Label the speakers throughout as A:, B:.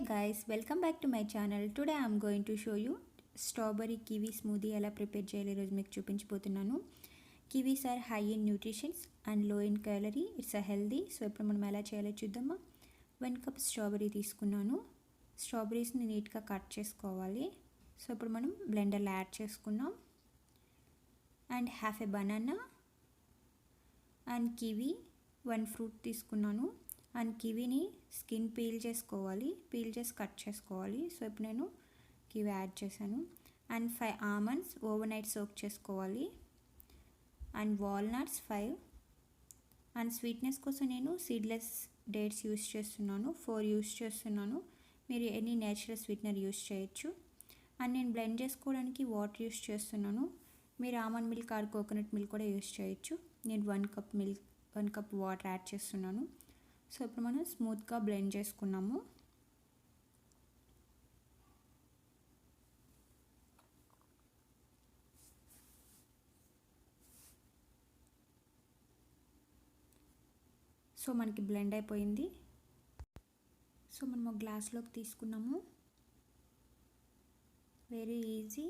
A: guys, welcome back to my channel. Today I am going to show you strawberry kiwi smoothie ఎలా prepare చేయాలి ఈరోజు మీకు చూపించబోతున్నాను. Kiwis are high in nutritions and low in calorie. It's a healthy. So ఇప్పుడు మనం ఎలా చేయాలో చూద్దామా. 1 కప్ స్ట్రాబెరీ తీసుకున్నాను. స్ట్రాబెరీస్ని నీట్గా కట్ చేసుకోవాలి. సో ఇప్పుడు మనం బ్లెండర్లో యాడ్ చేసుకున్నాం. And half a banana and kiwi 1 fruit తీసుకున్నాను. అండ్ కివీని స్కిన్ పీల్ చేసుకోవాలి, పీల్ చేసి కట్ చేసుకోవాలి. సో ఇప్పుడు నేను కివీ యాడ్ చేశాను. అండ్ 5 ఆమండ్స్ ఓవర్ నైట్ సోక్ చేసుకోవాలి. And walnuts 5. అండ్ స్వీట్నెస్ కోసం నేను సీడ్లెస్ డేట్స్ యూస్ చేస్తున్నాను, 4 యూస్ చేస్తున్నాను. మీరు ఎనీ నేచురల్ స్వీట్నర్ యూస్ చేయొచ్చు. అండ్ నేను బ్లెండ్ చేసుకోవడానికి వాటర్ యూస్ చేస్తున్నాను. మీరు almond milk are coconut milk కూడా యూస్ చేయొచ్చు. నేను 1 కప్ వాటర్ యాడ్ చేస్తున్నాను. సో ఇప్పుడు మనం స్మూత్గా బ్లెండ్ చేసుకున్నాము. సో మనకి బ్లెండ్ అయిపోయింది. సో మనం ఒక గ్లాస్లోకి తీసుకున్నాము. Very easy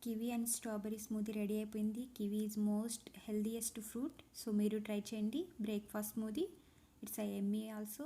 A: kiwi and strawberry smoothie ready అయిపోయింది. Kiwi is most healthiest fruit. So మీరు ట్రై చేయండి. Breakfast smoothie. It's a yummy also.